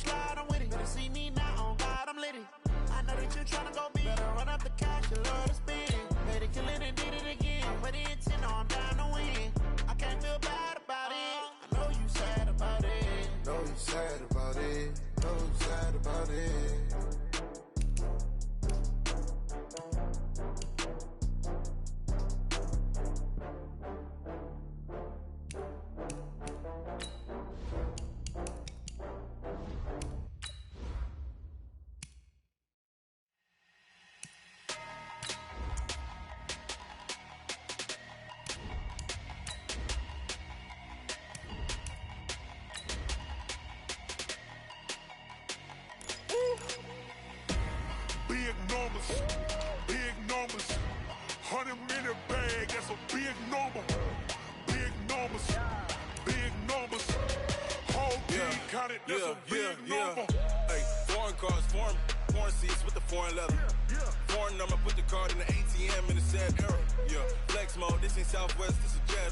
gon' slide, I'm with it. Better see me now, on God, I'm litty. I know that you tryna go big. Better run up the cash, you love to spend it. Made it, kill it, and did it again. But the intent, no, I'm down to win. I can't feel bad about it. I know you sad about it. Know you sad about it. Know you sad about it. Big numbers, 100-minute bag, that's a big number. Big numbers, whole team counted, that's a big number. Hey, foreign cars, foreign seats with the foreign leather. Foreign number, put the card in the ATM in the sad era. Yeah, flex mode, this ain't Southwest, this is jet.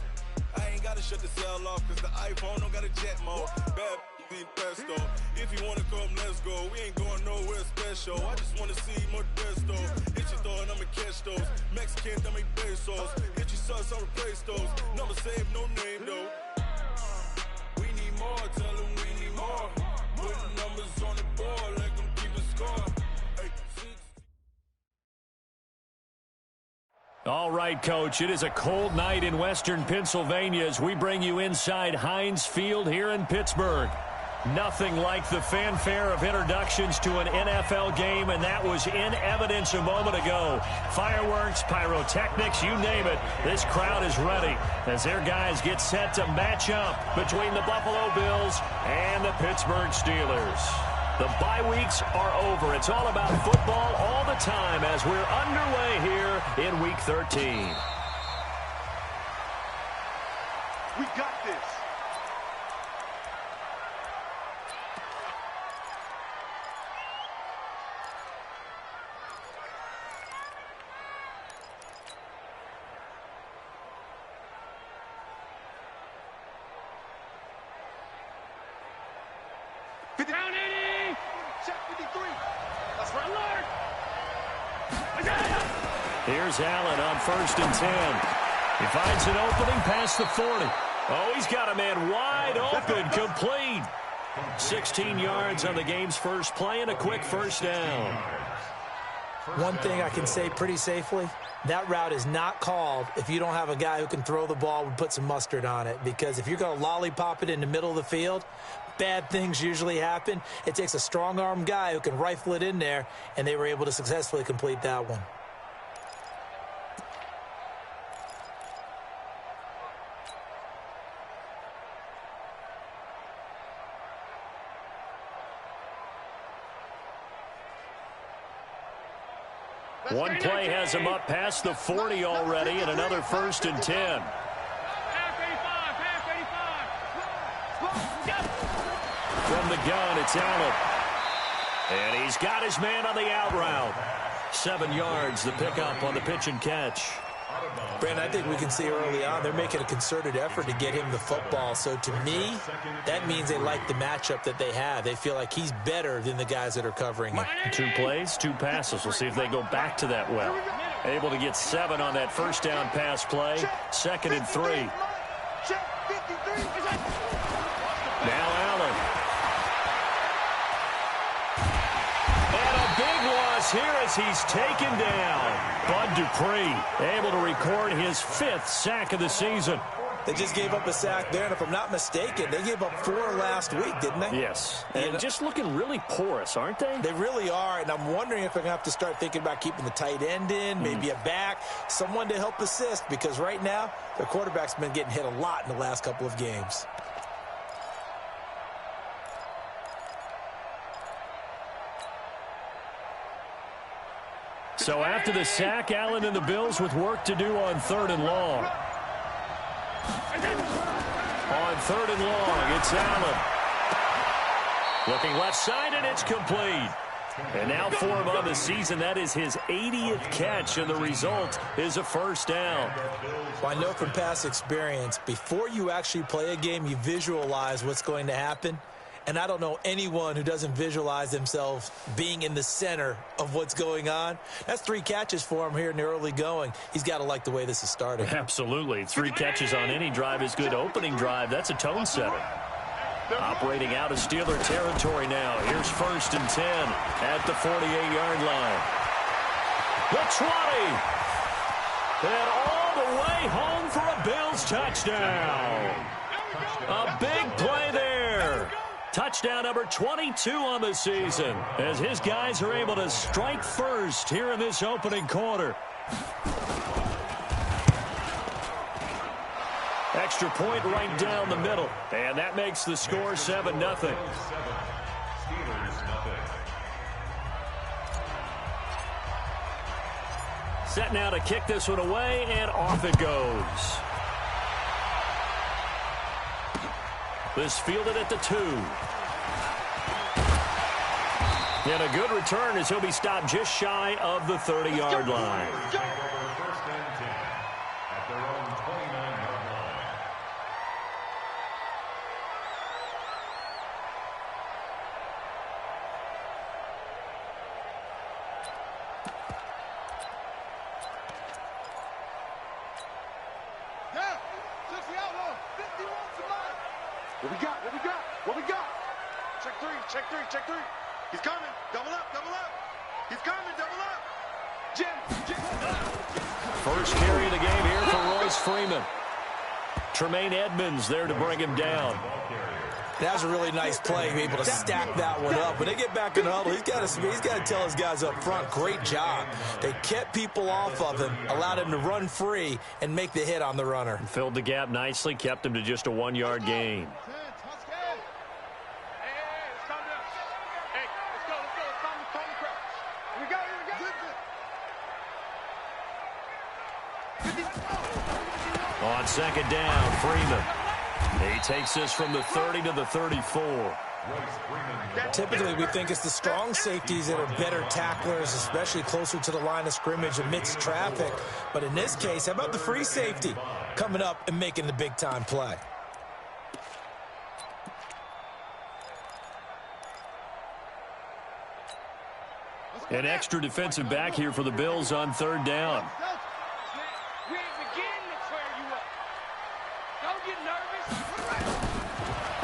I ain't gotta shut the cell off, cause the iPhone don't got a jet mode. Bad pesto. If you wanna come, let's go. We ain't going nowhere special. I just wanna see Modesto. Hit your thought, I'ma catch those. Mexican, I make pesos. Hit your sus, I'll replace those. Number saved, no name though. We need more, tell them we need more. Putting numbers on the board, like them keep a score. Hey, All right, Coach, it is a cold night in western Pennsylvania as we bring you inside Heinz Field here in Pittsburgh. Nothing like the fanfare of introductions to an NFL game, and that was in evidence a moment ago. Fireworks, pyrotechnics, you name it. This crowd is ready as their guys get set to match up between the Buffalo Bills and the Pittsburgh Steelers. The bye weeks are over. It's all about football all the time as we're underway here in Week 13. We got this. Down 80! Check 53. That's right, alert! Here's Allen on 1st and 10. He finds an opening past the 40. Oh, he's got a man wide open, complete. 16 yards on the game's first play and a quick first down. One thing I can say pretty safely, that route is not called if you don't have a guy who can throw the ball and put some mustard on it. Because if you're going to lollipop it in the middle of the field, bad things usually happen. It takes a strong-arm guy who can rifle it in there, and they were able to successfully complete that one. One play has him up past the 40 already, and another 1st and 10. From the gun, it's Allen. And he's got his man on the out route. 7 yards, the pickup on the pitch and catch. Brandon, I think we can see early on they're making a concerted effort to get him the football. So to me, that means they like the matchup that they have. They feel like he's better than the guys that are covering him. 2 plays, 2 passes. We'll see if they go back to that well. Able to get 7 on that first down pass play. 2nd and 3. Now Allen. And a big loss here as he's taken down. Bud Dupree able to record his 5th sack of the season. They just gave up a sack there, and if I'm not mistaken, they gave up 4 last week, didn't they? Yes, and just looking really porous, aren't they? They really are, and I'm wondering if they're going to have to start thinking about keeping the tight end in, maybe a back, someone to help assist, because right now, their quarterback's been getting hit a lot in the last couple of games. So after the sack, Allen and the Bills with work to do on 3rd and long. On 3rd and long, it's Allen. Looking left side, and it's complete. And now for him on the season, that is his 80th catch, and the result is a first down. Well, I know from past experience, before you actually play a game, you visualize what's going to happen. And I don't know anyone who doesn't visualize themselves being in the center of what's going on. That's 3 catches for him here in the early going. He's got to like the way this is starting. Absolutely. 3 catches on any drive is good. Opening drive, that's a tone setter. Operating out of Steeler territory now. Here's 1st and 10 at the 48-yard line. The 20. And all the way home for a Bills touchdown. A big play there. Touchdown number 22 on the season as his guys are able to strike first here in this opening quarter. Extra point right down the middle, and that makes the score 7-0. Set now to kick this one away, and off it goes. This fielded at the 2. And a good return as he'll be stopped just shy of the 30-yard line. What we got? Check three. He's coming. Double up. He's coming. Double up. Jim. First carry of the game here for Royce Freeman. Tremaine Edmonds there to bring him down. That was a really nice play, be able to stack that one up. When they get back in the huddle, he's got to tell his guys up front, great job. They kept people off of him, allowed him to run free, and make the hit on the runner. Filled the gap nicely, kept him to just a 1-yard gain. On 2nd down, Freeman. He takes this from the 30 to the 34. Typically, we think it's the strong safeties that are better tacklers, especially closer to the line of scrimmage amidst traffic. But in this case, how about the free safety coming up and making the big-time play? An extra defensive back here for the Bills on 3rd down.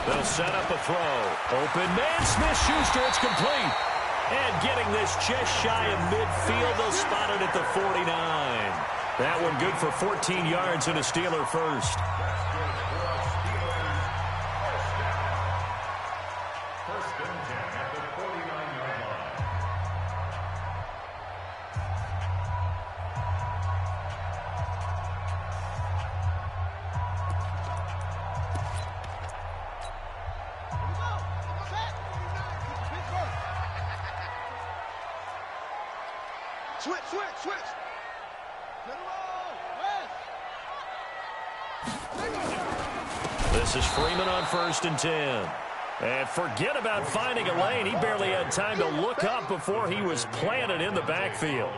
They'll set up a throw. Open man, Smith-Schuster, it's complete. And getting this just shy of midfield, they'll spot it at the 49. That one good for 14 yards and a Steeler first. Switch. This is Freeman on 1st and 10. And forget about finding a lane. He barely had time to look up before he was planted in the backfield.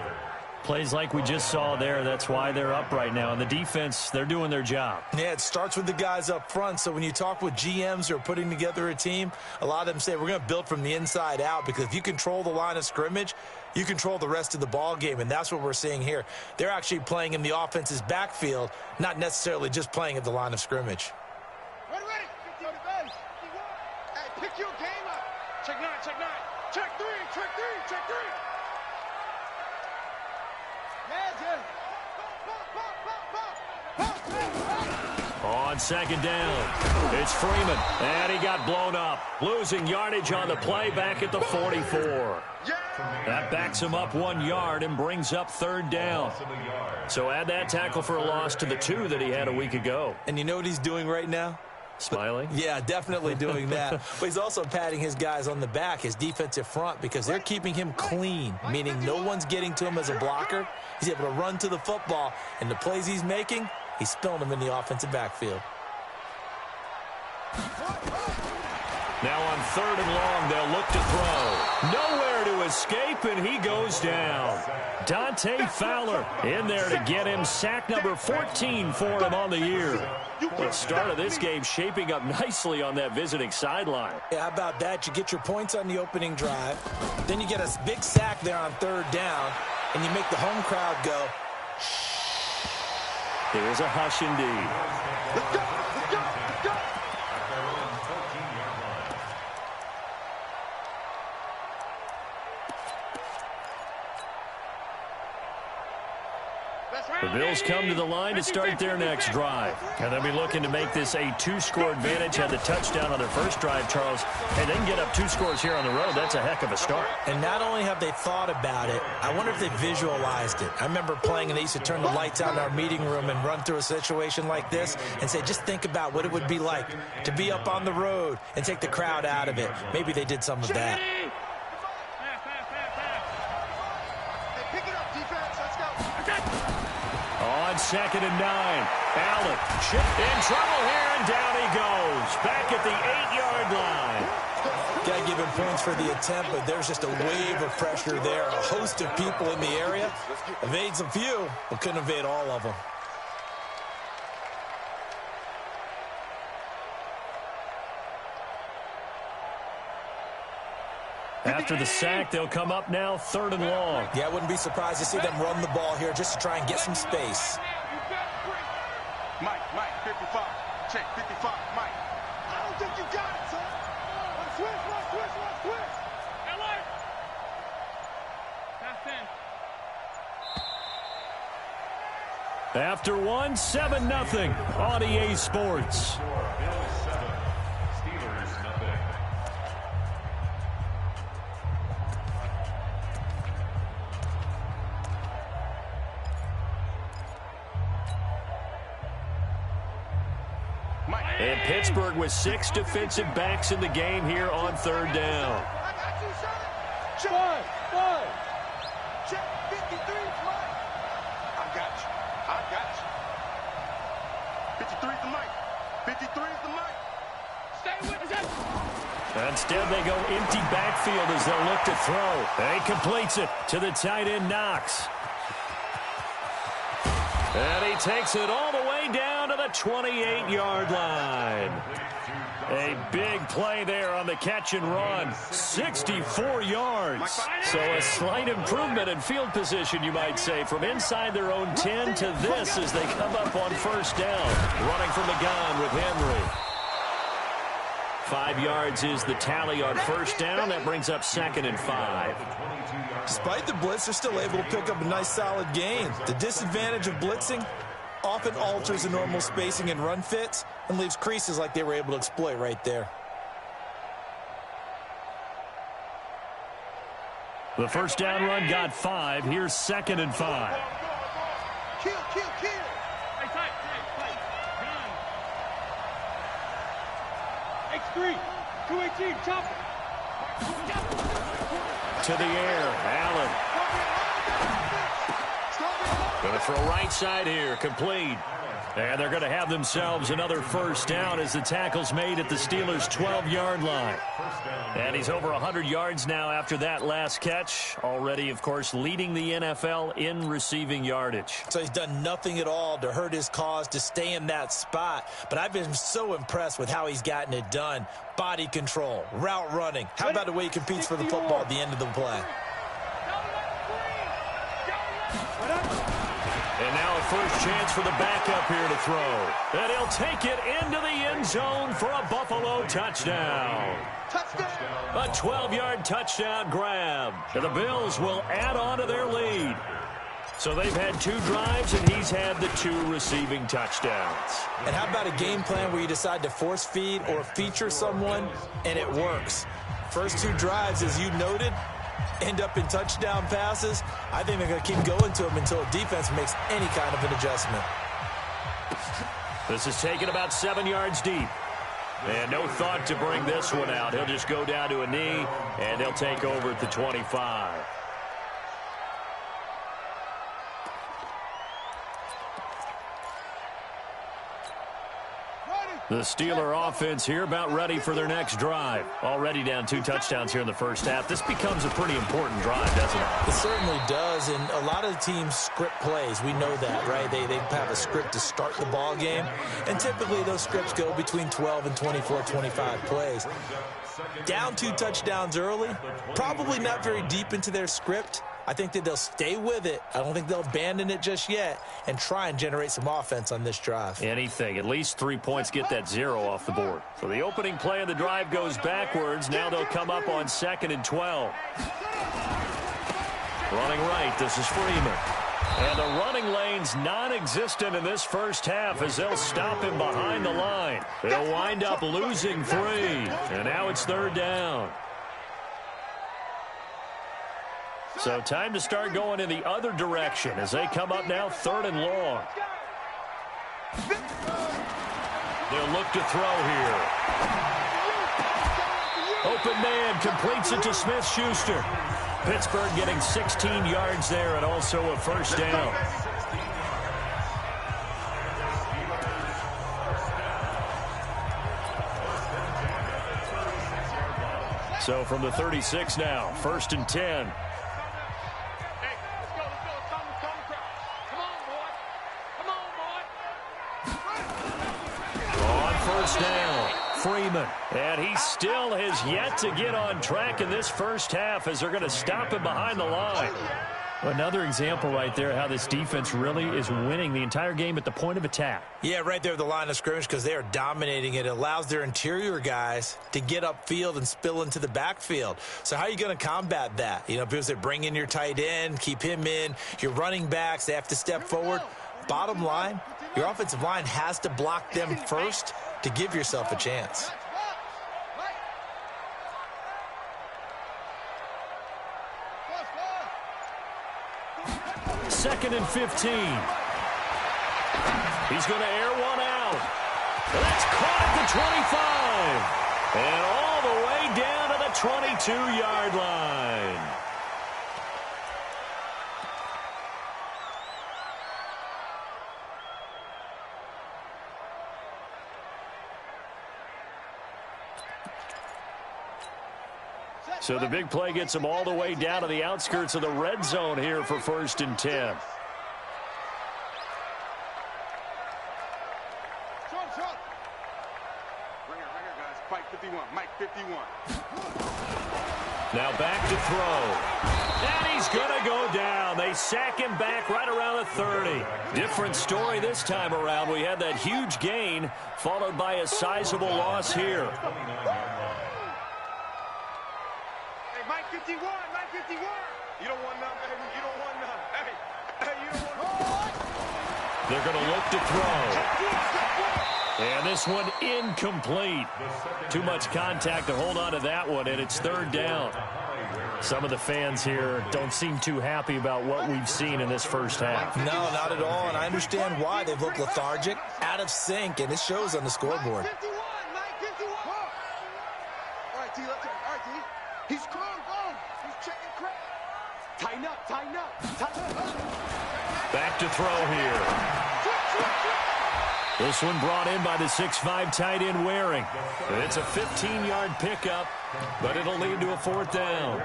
Plays like we just saw there. That's why they're up right now. And the defense, they're doing their job. Yeah, it starts with the guys up front. So when you talk with GMs who are putting together a team, a lot of them say we're going to build from the inside out, because if you control the line of scrimmage, you control the rest of the ball game, and that's what we're seeing here. They're actually playing in the offense's backfield, not necessarily just playing at the line of scrimmage. Ready. Hey, pick your game up. Check 9. Check 3. On 2nd down, it's Freeman, and he got blown up. Losing yardage on the play back at the 44. That backs him up 1 yard and brings up 3rd down. So add that tackle for a loss to the 2 that he had a week ago. And you know what he's doing right now? Smiling? Yeah, definitely doing that. But he's also patting his guys on the back, his defensive front, because they're keeping him clean, meaning no one's getting to him as a blocker. He's able to run to the football, and the plays he's making, he's spilling them in the offensive backfield. Now on 3rd and long, they'll look to throw. Nowhere to escape, and he goes down. Dante Fowler in there to get him sack number 14 for him on the year. The start of this game shaping up nicely on that visiting sideline. Yeah, how about that? You get your points on the opening drive. Then you get a big sack there on 3rd down, and you make the home crowd go, There's a hush indeed. Let's go! Let's go! Let's go! The Bills come to the line to start their next drive. And they'll be looking to make this a 2-score advantage. Had the touchdown on their first drive, Charles. And they can get up 2 scores here on the road. That's a heck of a start. And not only have they thought about it, I wonder if they visualized it. I remember playing, and they used to turn the lights out in our meeting room and run through a situation like this and say, just think about what it would be like to be up on the road and take the crowd out of it. Maybe they did some of that. On 2nd and 9, Allen chipped in trouble here, and down he goes. Back at the 8-yard line. Got to give him points for the attempt, but there's just a wave of pressure there. A host of people in the area. Evades a few, but couldn't evade all of them. After the sack, they'll come up now 3rd and long. Yeah, I wouldn't be surprised to see them run the ball here just to try and get some space. Mike, 55. Check, 55, Mike. I don't think you got it, son. Switch. LA. That's 10. After 7-0 on EA Sports. And Pittsburgh with 6 defensive backs in the game here on 3rd down. I got you, son. Check. Check 53, Mike. I got you. 53's the Mike. 53's the Mike. Stay with us. Instead, they go empty backfield as they'll look to throw. And he completes it to the tight end, Knox. And he takes it all the way down to the 28-yard line. A big play there on the catch and run. 64 yards. So a slight improvement in field position, you might say, from inside their own 10 to this as they come up on 1st down. Running from the gun with Henry. 5 yards is the tally on 1st down. That brings up 2nd and 5. Despite the blitz, they're still able to pick up a nice solid gain. The disadvantage of blitzing often alters the normal spacing and run fits and leaves creases like they were able to exploit right there. The 1st down run got 5. Here's 2nd and 5. Kill. X3, 218, chopper. To the air, Allen. Going to throw right side here, complete. And they're going to have themselves another 1st down as the tackle's made at the Steelers' 12-yard line. And he's over 100 yards now after that last catch. Already, of course, leading the NFL in receiving yardage. So he's done nothing at all to hurt his cause to stay in that spot. But I've been so impressed with how he's gotten it done. Body control, route running. How about the way he competes for the football at the end of the play? And now a first chance for the backup here to throw. And he'll take it into the end zone for a Buffalo touchdown. A 12-yard touchdown grab. And the Bills will add on to their lead. So they've had 2 drives, and he's had the 2 receiving touchdowns. And how about a game plan where you decide to force feed or feature someone, and it works? First 2 drives, as you noted, end up in touchdown passes. I think they're going to keep going to them until a defense makes any kind of an adjustment. This is taken about 7 yards deep. And no thought to bring this one out. He'll just go down to a knee, and he'll take over at the 25. The Steeler offense here about ready for their next drive. Already down 2 touchdowns here in the first half. This becomes a pretty important drive, doesn't it? It certainly does, and a lot of the teams script plays. We know that, right? They have a script to start the ball game, and typically those scripts go between 12 and 24, 25 plays. Down 2 touchdowns early, probably not very deep into their script. I think that they'll stay with it. I don't think they'll abandon it just yet and try and generate some offense on this drive. Anything. At least 3 points, get that 0 off the board. So the opening play of the drive goes backwards. Now they'll come up on 2nd and 12. Running right, this is Freeman. And the running lane's non-existent in this first half as they'll stop him behind the line. They'll wind up losing 3. And now it's 3rd down. So time to start going in the other direction as they come up now 3rd and long. They'll look to throw here. Open man completes it to Smith-Schuster. Pittsburgh getting 16 yards there and also a 1st down. So from the 36 now, 1st and 10. Down, Freeman, and he still has yet to get on track in this first half as they're going to stop him behind the line. Another example right there how this defense really is winning the entire game at the point of attack. Yeah, right there at the line of scrimmage because they are dominating it. It allows their interior guys to get upfield and spill into the backfield. So how are you going to combat that? You know, because they bring in your tight end, keep him in. Your running backs, they have to step forward. Bottom line, your offensive line has to block them first to give yourself a chance. Second and 15. He's going to air one out. That's caught at the 25. And all the way down to the 22-yard line. So the big play gets them all the way down to the outskirts of the red zone here for 1st and 10. Bring it, guys. Mike 51. Mike 51. Now back to throw. And he's going to go down. They sack him back right around the 30. Different story this time around. We had that huge gain followed by a sizable loss here. Mike 51, Mike 51. You don't want none, baby. You don't want none. Hey, you don't want none. They're going to look to throw. And this one incomplete. Too much contact to hold on to that one, and it's 3rd down. Some of the fans here don't seem too happy about what we've seen in this first half. No, not at all, and I understand why. They've looked lethargic, out of sync, and it shows on the scoreboard. Mike 51, Mike 51. All right, T, let's go. All right, T. He's calm, go. He's checking crap. Tighten up, tighten up, tighten up. Back to throw here. This one brought in by the 6'5" tight end Waring. It's a 15-yard pickup, but it'll lead to a 4th down.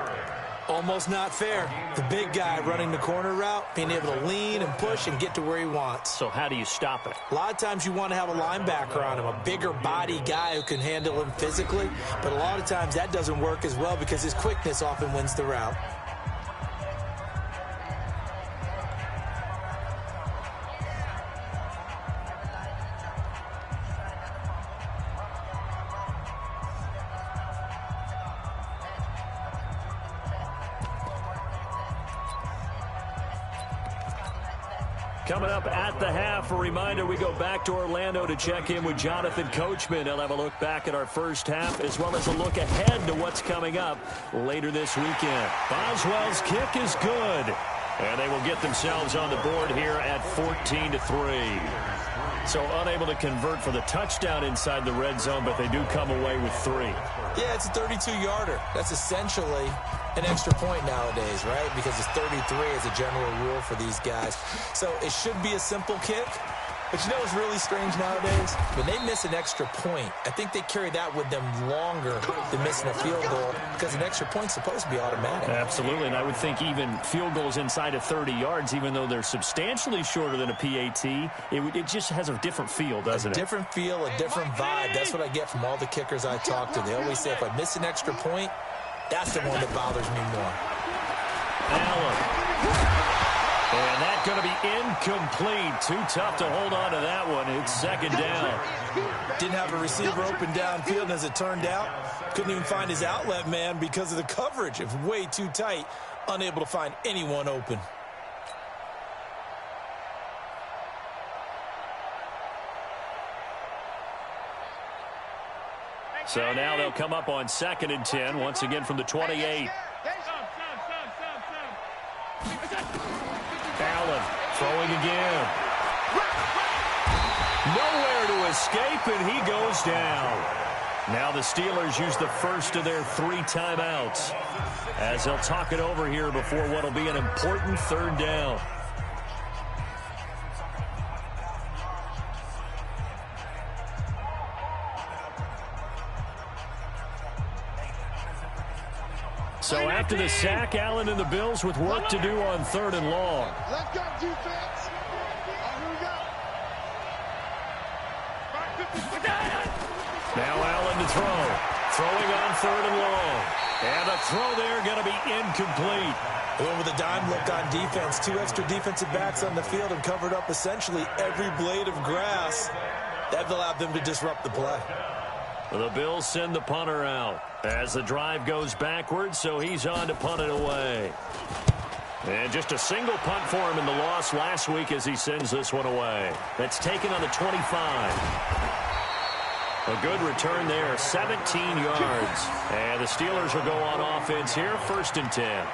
Almost not fair. The big guy running the corner route, being able to lean and push and get to where he wants. So how do you stop it? A lot of times you want to have a linebacker on him, a bigger body guy who can handle him physically. But a lot of times that doesn't work as well because his quickness often wins the route. Coming up at the half, a reminder, we go back to Orlando to check in with Jonathan Coachman. He'll have a look back at our first half as well as a look ahead to what's coming up later this weekend. Boswell's kick is good, and they will get themselves on the board here at 14-3. So unable to convert for the touchdown inside the red zone, but they do come away with 3. Yeah, it's a 32-yarder. That's essentially an extra point nowadays, right? Because it's 33 as a general rule for these guys. So it should be a simple kick, But you know what's really strange nowadays? When they miss an extra point, I think they carry that with them longer than missing a field goal because an extra point's supposed to be automatic. Absolutely, and I would think even field goals inside of 30 yards, even though they're substantially shorter than a PAT, it just has a different feel, doesn't it? A different feel, a different vibe. That's what I get from all the kickers I talk to. They always say if I miss an extra point, that's the one that bothers me more. Allen. And that's going to be incomplete. Too tough to hold on to that one. It's second down. Didn't have a receiver open downfield, and as it turned out, couldn't even find his outlet man because of the coverage. It was way too tight, unable to find anyone open. So now they'll come up on 2nd and 10, once again from the 28. Allen throwing again. Nowhere to escape, and he goes down. Now the Steelers use the first of their 3 timeouts as they'll talk it over here before what will be an important 3rd down. So after the sack, Allen and the Bills with work to do on 3rd and long. Let's go, defense. Here we go. Now Allen to throw. Throwing on 3rd and long. And a throw there going to be incomplete. Going with a dime look on defense. 2 extra defensive backs on the field and covered up essentially every blade of grass. That allowed them to disrupt the play. The Bills send the punter out as the drive goes backwards, so he's on to punt it away. And just a single punt for him in the loss last week as he sends this one away. That's taken on the 25. A good return there, 17 yards. And the Steelers will go on offense here, 1st and 10.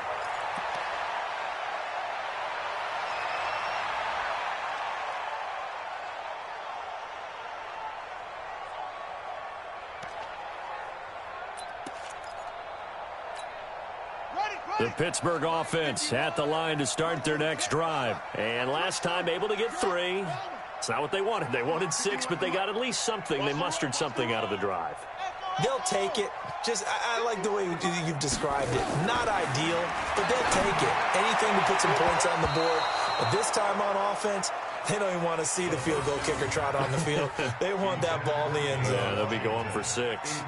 The Pittsburgh offense at the line to start their next drive. And last time able to get 3. It's not what they wanted. They wanted 6, but they got at least something. They mustered something out of the drive. They'll take it. I like the way you've described it. Not ideal, but they'll take it. Anything to put some points on the board. But this time on offense, they don't even want to see the field goal kicker trot on the field. They want that ball in the end zone. Yeah, they'll be going for 6.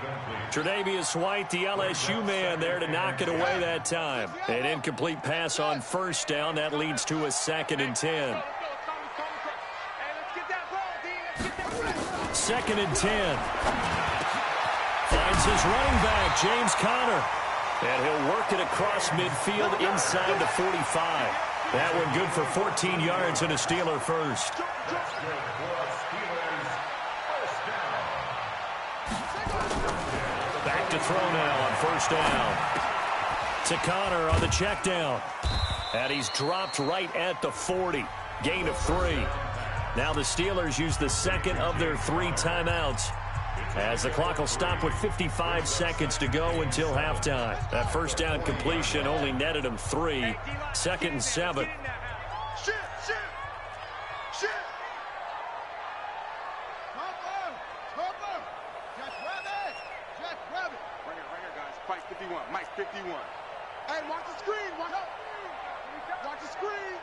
Tre'Davious White, the LSU man, there to knock it away that time. An incomplete pass on 1st down. That leads to a 2nd and 10. 2nd and 10. Finds his running back, James Conner. And he'll work it across midfield inside the 45. That one good for 14 yards and a Steeler first. Back to throw now on 1st down. To Conner on the check down. And he's dropped right at the 40. Gain of 3. Now the Steelers use the 2nd of their 3 timeouts as the clock will stop with 55 seconds to go until halftime. That 1st down completion only netted him 3. 2nd and 7. Shoot! Just grab it. Right here, guys. Fight 51. Mike 51. Hey, watch the screen. Watch the screen.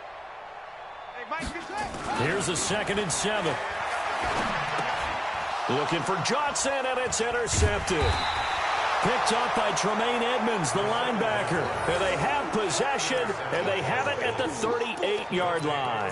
Hey, Mike, get that. Here's a 2nd and 7. Looking for Johnson, and it's intercepted. Picked up by Tremaine Edmonds, the linebacker. And they have possession, and they have it at the 38-yard line.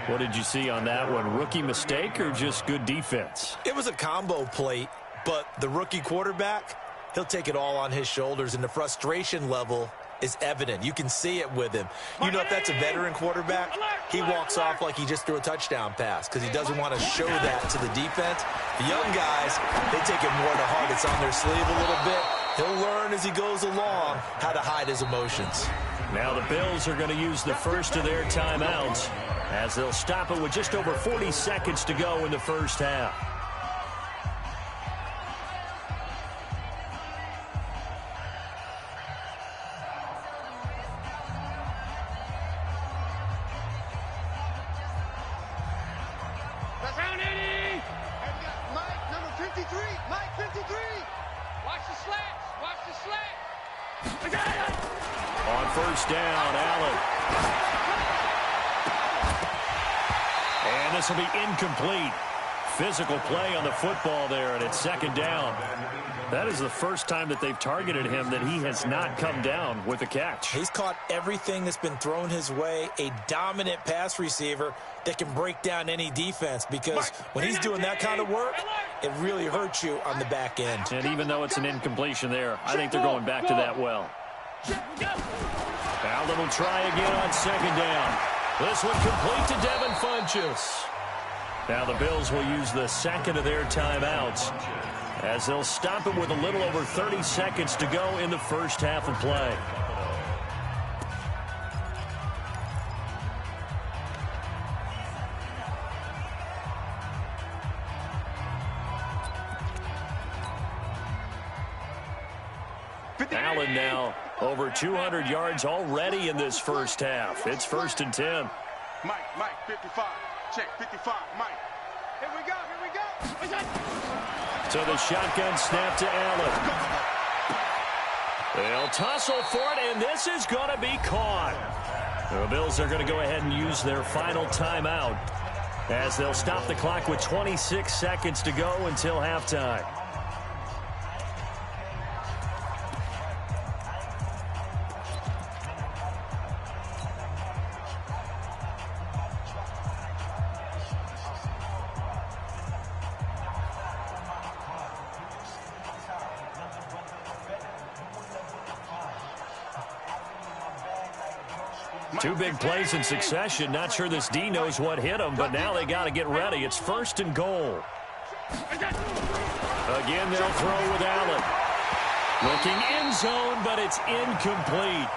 What did you see on that one? Rookie mistake or just good defense? It was a combo plate, but the rookie quarterback, he'll take it all on his shoulders, and the frustration level is evident. You can see it with him. You know, if that's a veteran quarterback, he walks off like he just threw a touchdown pass because he doesn't want to show that to the defense. The young guys, they take it more to heart. It's on their sleeve a little bit. He'll learn as he goes along how to hide his emotions. Now the Bills are going to use the first of their timeouts as they'll stop it with just over 40 seconds to go in the 1st half. On first down, Allen. And this will be incomplete. Physical play on the football there, and it's second down. That is the first time that they've targeted him that he has not come down with a catch. He's caught everything that's been thrown his way, a dominant pass receiver that can break down any defense, because when he's doing that kind of work, it really hurts you on the back end. And even though it's an incompletion there, I think they're going back to that well. Allen will try again on second down. This one complete to Devin Funchess. Now the Bills will use the second of their timeouts as they'll stop it with a little over 30 seconds to go in the first half of play. Allen now over 200 yards already in this first half. It's 1st and 10. Mike, 55. Check, 55, Mike. Here we go. So the shotgun snap to Allen. They'll tussle for it, and this is going to be caught. The Bills are going to go ahead and use their final timeout as they'll stop the clock with 26 seconds to go until halftime. Two big plays in succession. Not sure this D knows what hit him, but now they got to get ready. It's 1st and goal. Again, they'll throw with Allen. Looking end zone, but it's incomplete.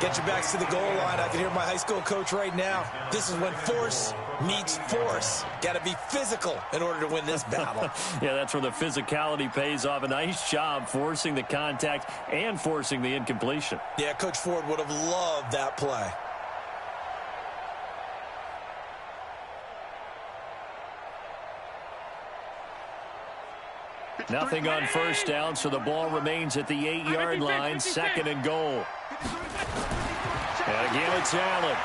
Get your backs to the goal line. I can hear my high school coach right now. This is when force meets force. Got to be physical in order to win this battle. Yeah, that's where the physicality pays off. A nice job forcing the contact and forcing the incompletion. Yeah, Coach Ford would have loved that play. Nothing on first down, so the ball remains at the 8-yard line. 2nd and goal. And again, it's Allen.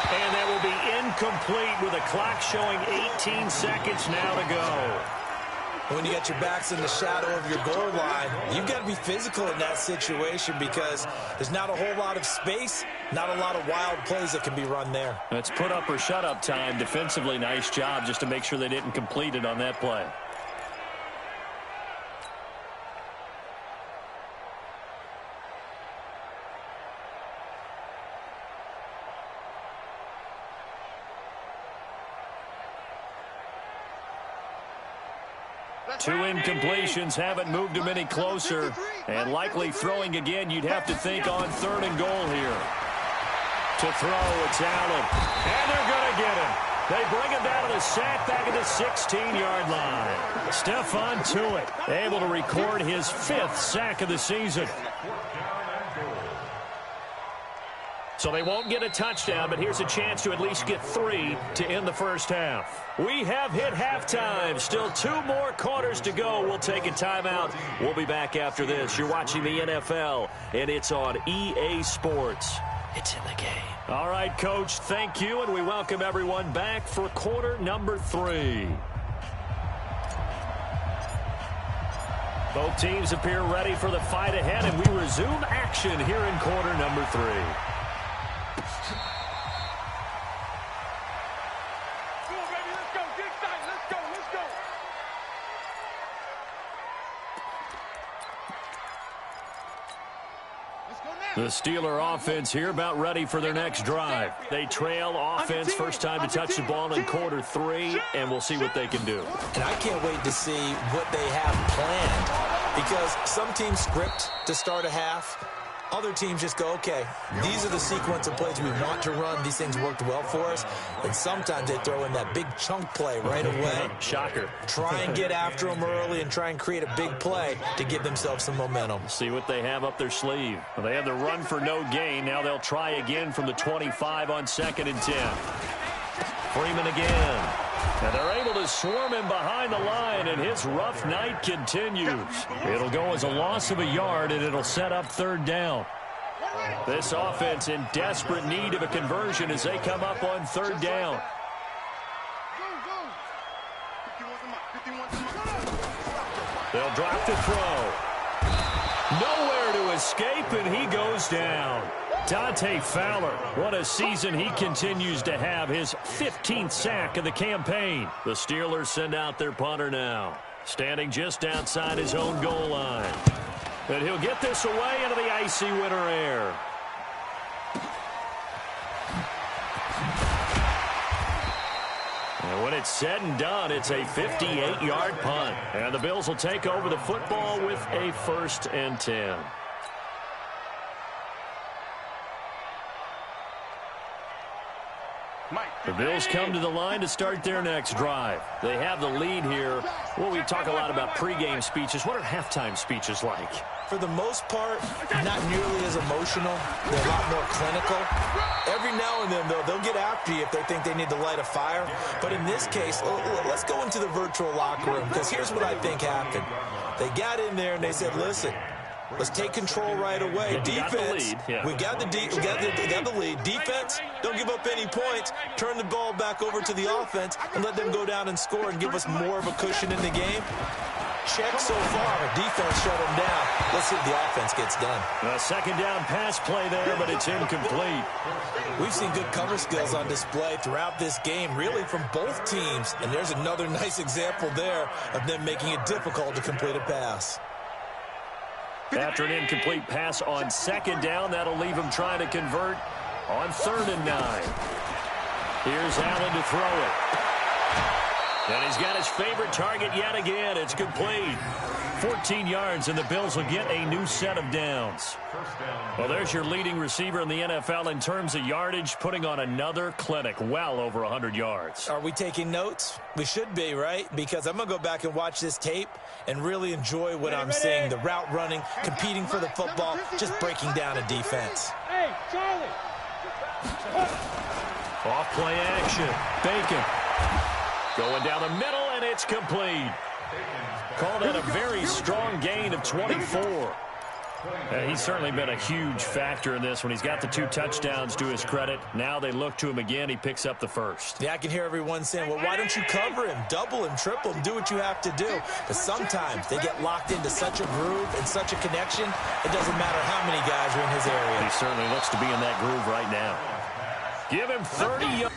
And that will be incomplete with a clock showing 18 seconds now to go. When you got your backs in the shadow of your goal line, you've got to be physical in that situation because there's not a whole lot of space, not a lot of wild plays that can be run there. It's put up or shut up time. Defensively, nice job just to make sure they didn't complete it on that play. Two incompletions haven't moved him any closer. And likely throwing again, you'd have to think on 3rd and goal here. To throw, it's Allen. And they're going to get him. They bring him down to the sack back at the 16-yard line. Stephon Tuitt able to record his 5th sack of the season. So they won't get a touchdown, but here's a chance to at least get 3 to end the first half. We have hit halftime. Still 2 more quarters to go. We'll take a timeout. We'll be back after this. You're watching the NFL, and it's on EA Sports. It's in the game. All right, Coach, thank you, and we welcome everyone back for quarter number 3. Both teams appear ready for the fight ahead, and we resume action here in quarter number 3. The Steeler offense here about ready for their next drive. They trail offense, first time to touch the ball in quarter 3, and we'll see what they can do. And I can't wait to see what they have planned, because some teams script to start a half. Other teams just go, okay, these are the sequence of plays we want to run. These things worked well for us. And sometimes they throw in that big chunk play right away. Shocker. Try and get after them early and try and create a big play to give themselves some momentum. See what they have up their sleeve. Well, they had the run for no gain. Now they'll try again from the 25 on 2nd and 10. Freeman again. And they're able to swarm him behind the line, and his rough night continues. It'll go as a loss of a yard, and it'll set up third down. This offense in desperate need of a conversion as they come up on third down. They'll drop to throw. Nowhere to escape, and he goes down. Dante Fowler, what a season he continues to have, his 15th sack of the campaign. The Steelers send out their punter now, standing just outside his own goal line. And he'll get this away into the icy winter air. And when it's said and done, it's a 58-yard punt. And the Bills will take over the football with a 1st and 10. The Bills come to the line to start their next drive. They have the lead here. Well, we talk a lot about pregame speeches. What are halftime speeches like? For the most part, not nearly as emotional. They're a lot more clinical. Every now and then, though, they'll get after you if they think they need to light a fire. But in this case, let's go into the virtual locker room, because here's what I think happened. They got in there and they said, listen, let's take control right away. Defense, we got the lead. Defense, don't give up any points. Turn the ball back over to the offense and let them go down and score and give us more of a cushion in the game. Check so far. Defense shut them down. Let's see if the offense gets done. A second down pass play there, but it's incomplete. We've seen good cover skills on display throughout this game, really from both teams. And there's another nice example there of them making it difficult to complete a pass. After an incomplete pass on second down, that'll leave him trying to convert on 3rd and 9. Here's Allen to throw it. And he's got his favorite target yet again. It's complete. 14 yards, and the Bills will get a new set of downs. Well, there's your leading receiver in the NFL in terms of yardage, putting on another clinic, well over 100 yards. Are we taking notes? We should be, right? Because I'm going to go back and watch this tape and really enjoy what I'm seeing. The route running, competing for the football, just breaking down a defense. Hey, Charlie! Off play action. Bacon. Going down the middle, and it's complete. Called that a very strong gain of 24. He's certainly been a huge factor in this when he's got the 2 touchdowns to his credit. Now they look to him again. He picks up the 1st. Yeah, I can hear everyone saying, well, why don't you cover him, double him, triple him, do what you have to do. But sometimes they get locked into such a groove and such a connection, it doesn't matter how many guys are in his area. He certainly looks to be in that groove right now. Give him 30 yards.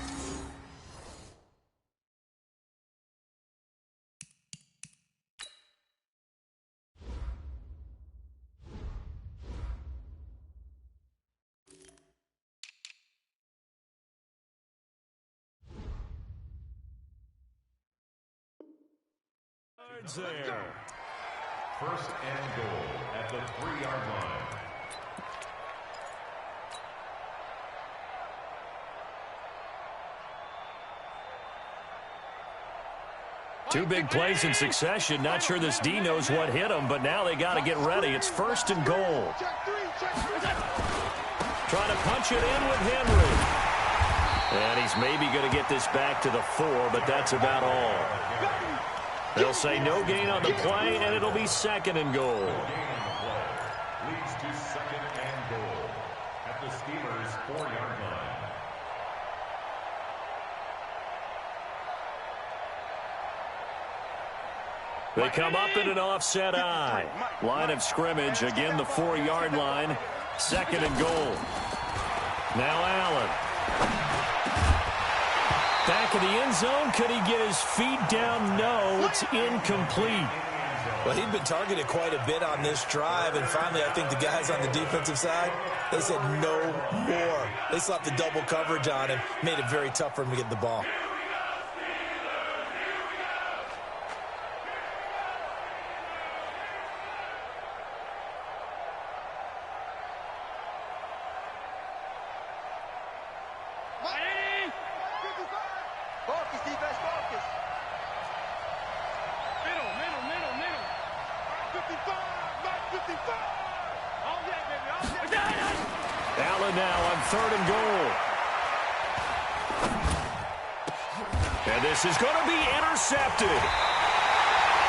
There. 1st and goal at the 3-yard line. Two big plays in succession. Not sure this D knows what hit him, but now they got to get ready. It's 1st and goal. Trying to punch it in with Henry. And he's maybe going to get this back to the 4, but that's about all. They'll say no gain on the play, and it'll be 2nd and goal. Leads to 2nd and goal at the Steelers' 4-yard line. They come up in an offset eye. Line of scrimmage, again the 4-yard line. 2nd and goal. Now Allen. Back of the end zone. Could he get his feet down? No, it's incomplete. Well, he'd been targeted quite a bit on this drive, and finally I think the guys on the defensive side, they said no more. They slapped the double coverage on him, made it very tough for him to get the ball. Allen now on 3rd and goal. And this is going to be intercepted.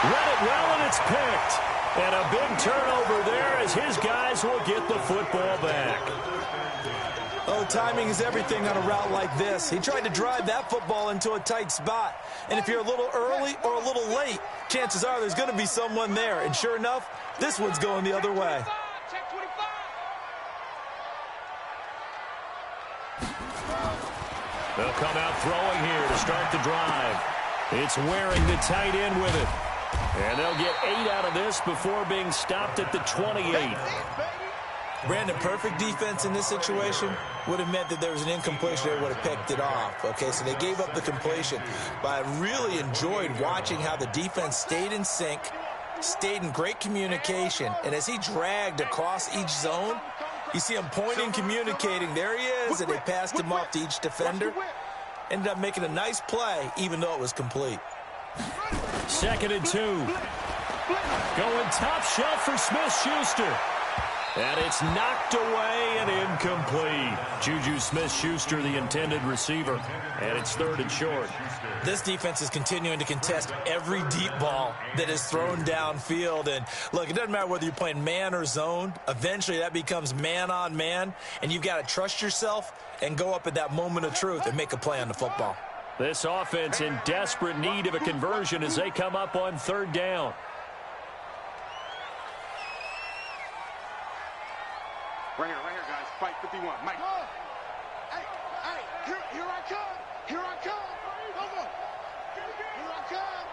Read it well, and it's picked. And a big turnover there as his guys will get the football back. Oh, timing is everything on a route like this. He tried to drive that football into a tight spot. And if you're a little early or a little late, chances are there's going to be someone there. And sure enough, this one's going the other way. They'll come out throwing here to start the drive. It's Waring the tight end with it. And they'll get 8 out of this before being stopped at the 28. Brandon, perfect defense in this situation would have meant that there was an incompletion. They would have picked it off. Okay, so they gave up the completion. But I really enjoyed watching how the defense stayed in sync, stayed in great communication. And as he dragged across each zone, you see him pointing, communicating. There he is, and they passed him off to each defender. Ended up making a nice play, even though it was complete. 2nd and 2. Going top shelf for Smith-Schuster. And it's knocked away and incomplete. Juju Smith-Schuster, the intended receiver. And it's 3rd and short. This defense is continuing to contest every deep ball that is thrown downfield. And look, it doesn't matter whether you're playing man or zone. Eventually that becomes man on man. And you've got to trust yourself and go up at that moment of truth and make a play on the football. This offense in desperate need of a conversion as they come up on 3rd down. Right here, guys. Fight 51. Mike. Hey, here I come. Here I come. Come on. Here I come.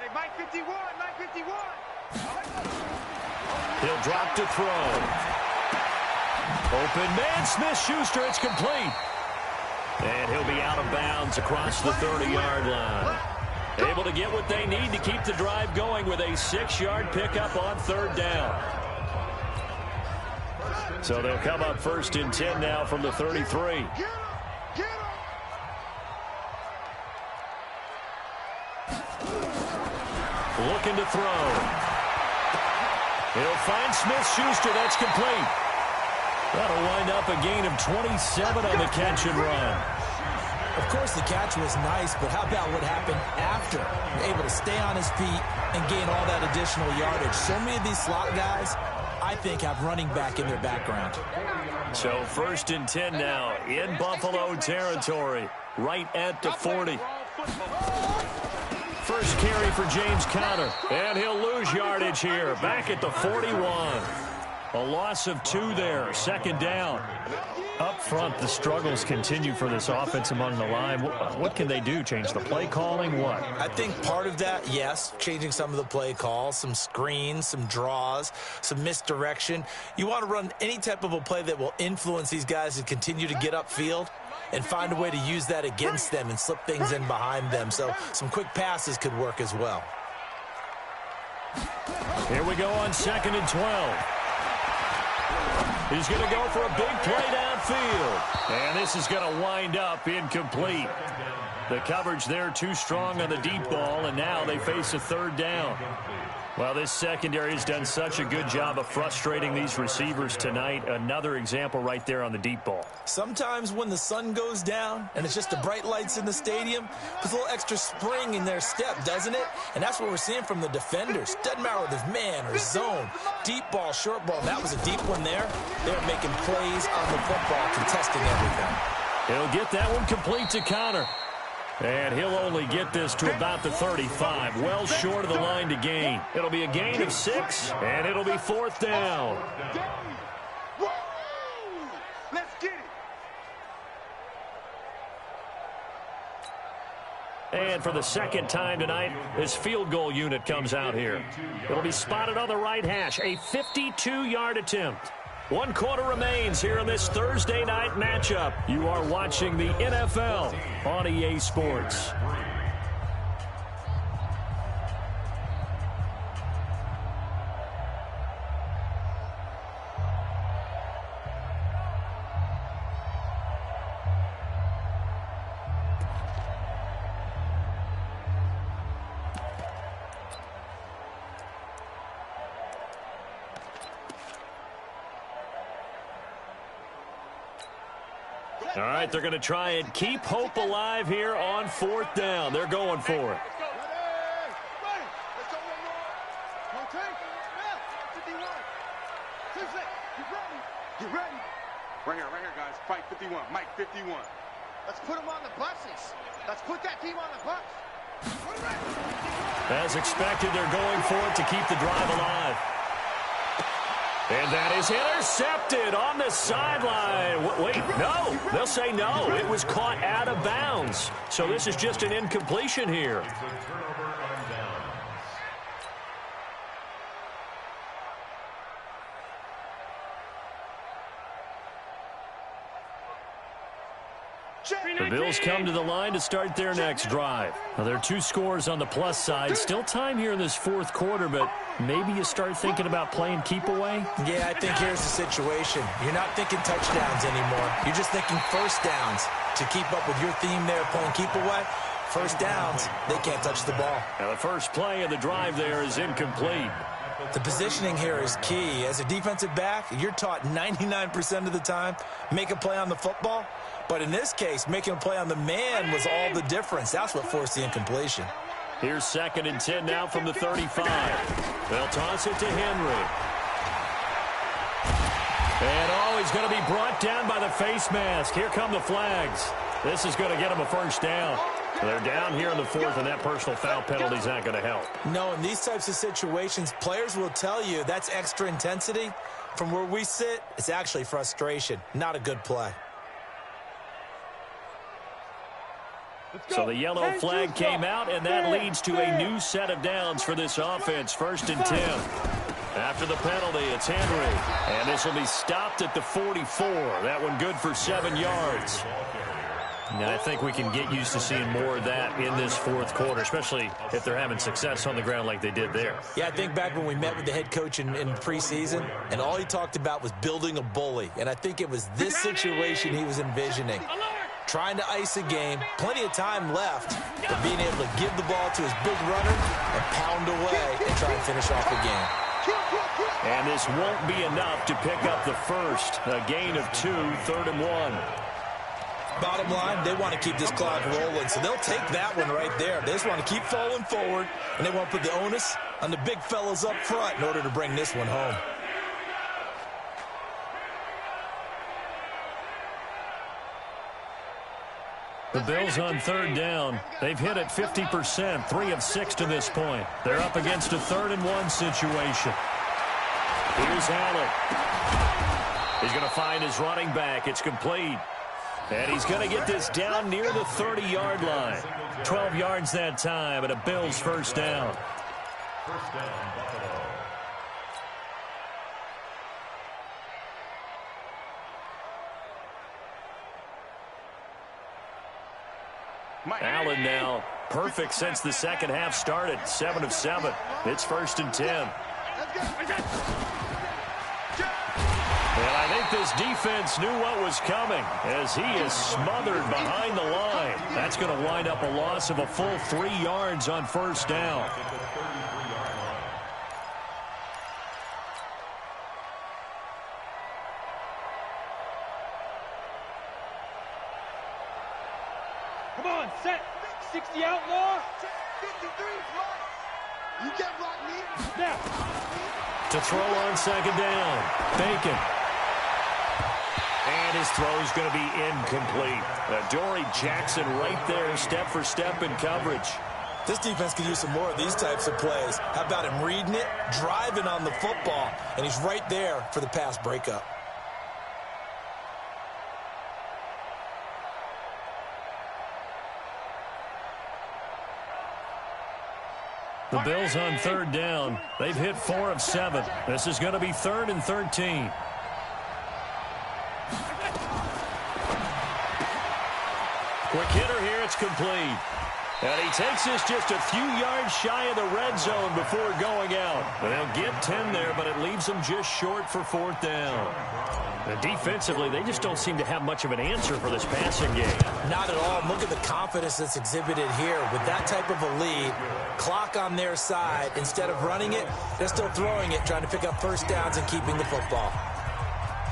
Hey, Mike 51. Mike 51. He'll drop to throw. Open man, Smith-Schuster. It's complete. And he'll be out of bounds across the 30-yard line. Able to get what they need to keep the drive going with a 6-yard pickup on 3rd down. So they'll come up 1st and 10 now from the 33. Looking to throw. He'll find Smith-Schuster. That's complete. That'll wind up a gain of 27 on the catch and run. Of course, the catch was nice, but how about what happened after? Able to stay on his feet and gain all that additional yardage. So many of these slot guys, I think, have running back in their background. So 1st and 10 now in Buffalo territory, right at the 40. First carry for James Conner, and he'll lose yardage here, back at the 41. A loss of 2 there, 2nd down. Up front, the struggles continue for this offense among the line. What can they do? Change the play calling? What? I think part of that, yes, changing some of the play calls, some screens, some draws, some misdirection. You want to run any type of a play that will influence these guys to continue to get upfield and find a way to use that against them and slip things in behind them. So some quick passes could work as well. Here we go on 2nd and 12. He's going to go for a big play downfield. And this is going to wind up incomplete. The coverage there too strong on the deep ball, and now they face a 3rd down. Well, this secondary has done such a good job of frustrating these receivers tonight. Another example right there on the deep ball. Sometimes when the sun goes down and it's just the bright lights in the stadium, there's a little extra spring in their step, doesn't it? And that's what we're seeing from the defenders. Doesn't matter whether it's man or zone, deep ball, short ball. That was a deep one there. They're making plays on the football, contesting everything. He'll get that one complete to Conner. And he'll only get this to about the 35, well short of the line to gain. It'll be a gain of 6, and it'll be 4th down. Let's get it. And for the 2nd time tonight, his field goal unit comes out here. It'll be spotted on the right hash, a 52-yard attempt. 1 quarter remains here in this Thursday night matchup. You are watching the NFL on EA Sports. All right, they're going to try and keep hope alive here on 4th down. They're going for it. Get ready. Right here, guys. Fight 51. Mike 51. Let's put them on the buses. Let's put that team on the bus. As expected, they're going for it to keep the drive alive. And that is intercepted on the sideline. Wait, no. They'll say no. It was caught out of bounds. So this is just an incompletion here. It's a turnover on downs. The Bills come to the line to start their next drive. Now, there are 2 scores on the plus side. Still time here in this 4th quarter, but maybe you start thinking about playing keep away? Yeah, I think here's the situation. You're not thinking touchdowns anymore. You're just thinking first downs. To keep up with your theme there, playing keep away, first downs, they can't touch the ball. Now, the first play of the drive there is incomplete. The positioning here is key. As a defensive back, you're taught 99% of the time, make a play on the football. But in this case, making a play on the man was all the difference. That's what forced the incompletion. Here's 2nd and 10 now from the 35. They'll toss it to Henry. And, he's going to be brought down by the face mask. Here come the flags. This is going to get him a first down. They're down here in the 4th, and that personal foul penalty is not going to help. No, in these types of situations, players will tell you that's extra intensity. From where we sit, it's actually frustration. Not a good play. So the yellow flag came out, and that leads to a new set of downs for this offense. 1st and 10. After the penalty, it's Henry. And this will be stopped at the 44. That one good for 7 yards. And I think we can get used to seeing more of that in this 4th quarter, especially if they're having success on the ground like they did there. Yeah, I think back when we met with the head coach in preseason, and all he talked about was building a bully. And I think it was this situation he was envisioning. Trying to ice a game, plenty of time left, but being able to give the ball to his big runner and pound away and try and finish off the game. And this won't be enough to pick up the first. A gain of 2, 3rd and 1. Bottom line, they want to keep this clock rolling, so they'll take that one right there. They just want to keep falling forward, and they want to put the onus on the big fellas up front in order to bring this one home. The Bills on 3rd down. They've hit it 50%, 3 of 6 to this point. They're up against a 3rd and 1 situation. Here's Allen. He's going to find his running back. It's complete. And he's going to get this down near the 30-yard line. 12 yards that time, and a Bills first down. First down, Buffalo. Allen now perfect since the second half started. 7 of 7. It's 1st and 10. And I think this defense knew what was coming as he is smothered behind the line. That's going to wind up a loss of a full 3 yards on first down. Come on, set. 60 outlaw. 53. You get blocked me. Now. To throw on second down. Bacon. And his throw is going to be incomplete. Dory Jackson right there, step for step in coverage. This defense could use some more of these types of plays. How about him reading it, driving on the football, and he's right there for the pass breakup. The Bills on 3rd down. They've hit 4 of 7. This is going to be 3rd and 13. Quick hitter here. It's complete. And he takes this just a few yards shy of the red zone before going out. And they'll get 10 there, but it leaves them just short for 4th down. And defensively, they just don't seem to have much of an answer for this passing game. Not at all. Look at the confidence that's exhibited here. With that type of a lead, clock on their side, instead of running it, they're still throwing it, trying to pick up first downs and keeping the football.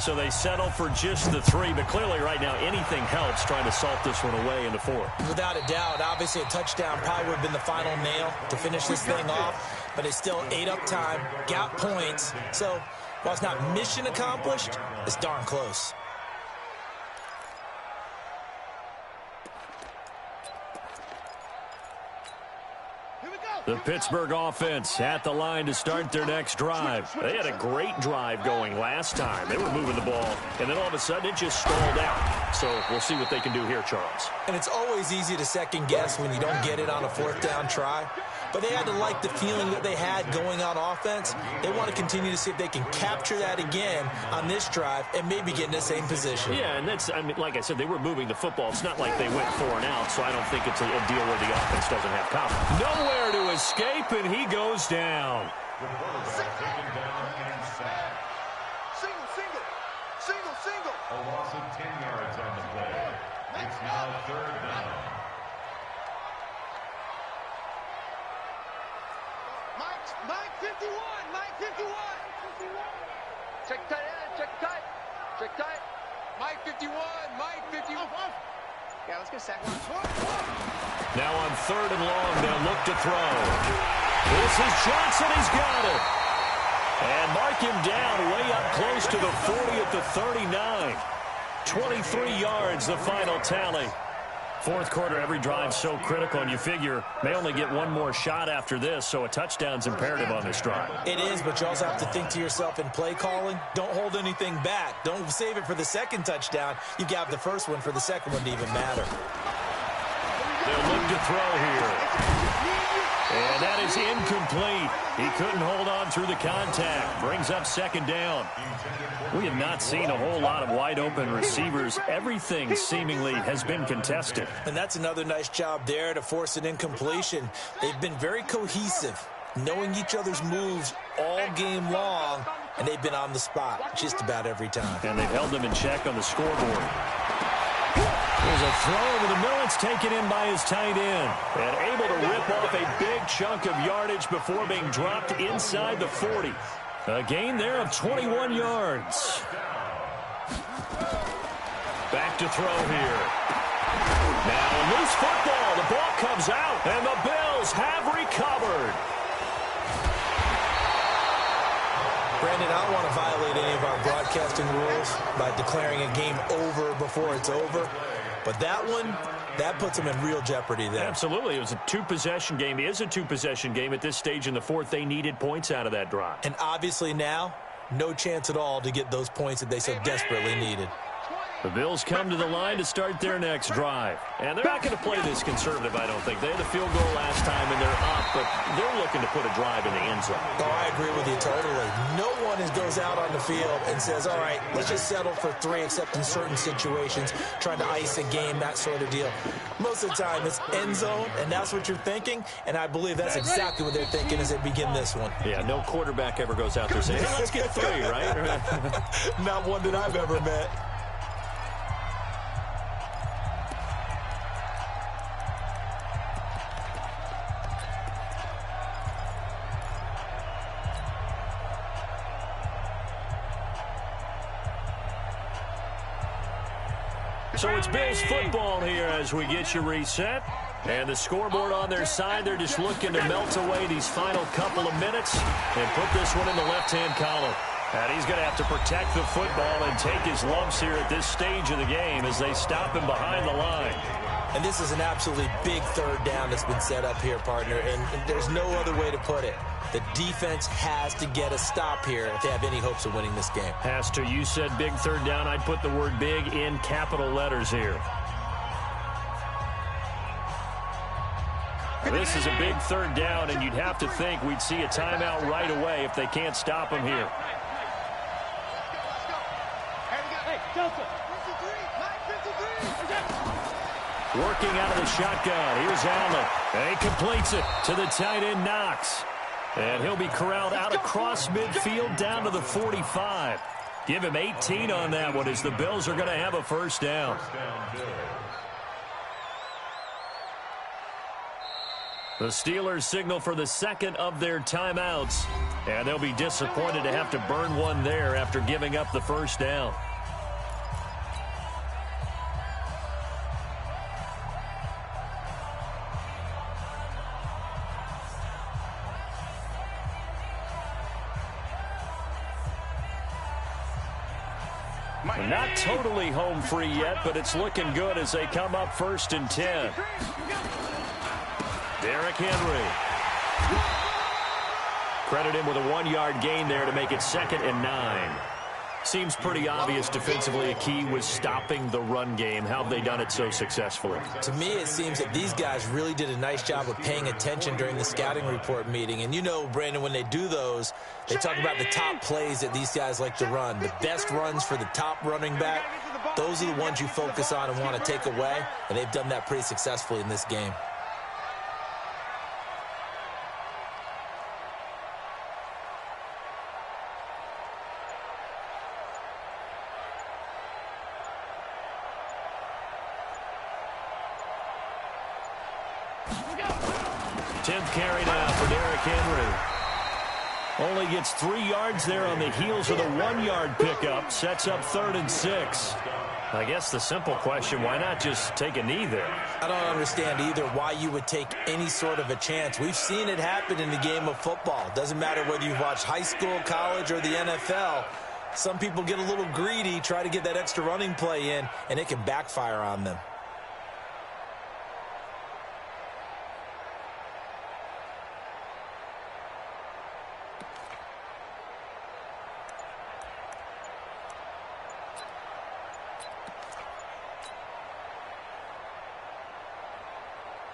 So they settle for just the 3, but clearly right now anything helps trying to salt this one away in the 4th. Without a doubt, obviously a touchdown probably would have been the final nail to finish this thing off, but it's still ate up time, got points. So while it's not mission accomplished, it's darn close. The Pittsburgh offense at the line to start their next drive. They had a great drive going last time. They were moving the ball, and then all of a sudden it just stalled out. So we'll see what they can do here, Charles. And it's always easy to second guess when you don't get it on a 4th down try. But they had to like the feeling that they had going on offense. They want to continue to see if they can capture that again on this drive and maybe get in the same position. Yeah, and that's, I mean, like I said, they were moving the football. It's not like they went 4 and out, so I don't think it's a deal where the offense doesn't have confidence. Nowhere to escape, and he goes down. Single. A loss of 10 yards on the play. It's now 3rd down. Mike 51. Check tight. Mike 51. Yeah, let's get sack one. Now on 3rd and long, they'll look to throw. This is Johnson. He's got it. And mark him down way up close to the 40 at the 39. 23 yards, the final tally. 4th quarter, every drive so critical, and you figure may only get one more shot after this, so a touchdown's imperative on this drive. It is, but you also have to think to yourself in play calling, don't hold anything back. Don't save it for the 2nd touchdown. You got the 1st one for the 2nd one to even matter. They'll look to throw here. And that is incomplete. He couldn't hold on through the contact. Brings up 2nd down. We have not seen a whole lot of wide-open receivers. Everything seemingly has been contested. And that's another nice job there to force an incompletion. They've been very cohesive, knowing each other's moves all game long, and they've been on the spot just about every time. And they've held them in check on the scoreboard. There's a throw over the middle. It's taken in by his tight end. And able to rip off a big chunk of yardage before being dropped inside the 40. A gain there of 21 yards. Back to throw here. Now a loose football. The ball comes out, and the Bills have recovered. Brandon, I don't want to violate any of our broadcasting rules by declaring a game over before it's over. But that one, that puts them in real jeopardy there. Absolutely. It was a 2-possession game. It is a 2-possession game at this stage in the 4th. They needed points out of that drive. And obviously now, no chance at all to get those points that they so desperately needed. The Bills come to the line to start their next drive. And they're not going to play this conservative, I don't think. They had a field goal last time, and they're up, but they're looking to put a drive in the end zone. Oh, I agree with you totally. No one goes out on the field and says, all right, let's just settle for 3, except in certain situations, trying to ice a game, that sort of deal. Most of the time, it's end zone, and that's what you're thinking, and I believe that's exactly what they're thinking as they begin this one. Yeah, no quarterback ever goes out there saying, hey, let's get 3, right? Not one that I've ever met. So it's Bills football here as we get you reset. And the scoreboard on their side, they're just looking to melt away these final couple of minutes and put this one in the left-hand column. And he's going to have to protect the football and take his lumps here at this stage of the game as they stop him behind the line. And this is an absolutely big 3rd down that's been set up here, partner, and there's no other way to put it. The defense has to get a stop here if they have any hopes of winning this game. Has to. You said big 3rd down. I'd put the word big in capital letters here. This is a big 3rd down, and you'd have to think we'd see a timeout right away if they can't stop him here. Working out of the shotgun. Here's Allen. And he completes it to the tight end, Knox. And he'll be corralled out across midfield down to the 45. Give him 18 on that one as the Bills are going to have a 1st down. The Steelers signal for the second of their timeouts, and they'll be disappointed to have to burn one there after giving up the first down. Not totally home free yet, but it's looking good as they come up 1st and 10. Derrick Henry. Credit him with a 1-yard gain there to make it 2nd and 9. Seems pretty obvious defensively a key was stopping the run game. How have they done it so successfully? To me, it seems that these guys really did a nice job of paying attention during the scouting report meeting. And you know, Brandon, when they do those, they talk about the top plays that these guys like to run. The best runs for the top running back, those are the ones you focus on and want to take away. And they've done that pretty successfully in this game. Carry now for Derrick Henry. Only gets 3 yards there on the heels of the 1-yard pickup. Sets up 3rd and 6. I guess the simple question, why not just take a knee there? I don't understand either why you would take any sort of a chance. We've seen it happen in the game of football. Doesn't matter whether you've watched high school, college, or the NFL. Some people get a little greedy, try to get that extra running play in, and it can backfire on them.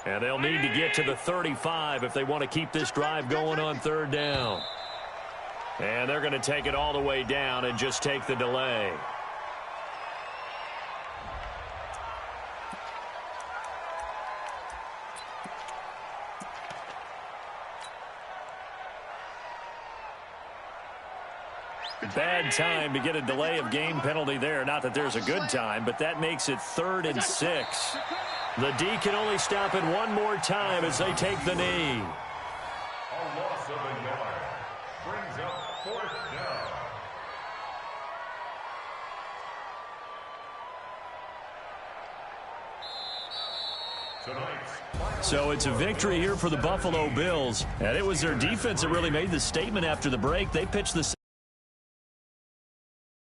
And they'll need to get to the 35 if they want to keep this drive going on 3rd down. And they're going to take it all the way down and just take the delay. Bad time to get a delay of game penalty there. Not that there's a good time, but that makes it 3rd and 6. The D can only stop it one more time as they take the knee. A loss of a yard brings up 4th down. So it's a victory here for the Buffalo Bills. And it was their defense that really made the statement after the break. They pitched the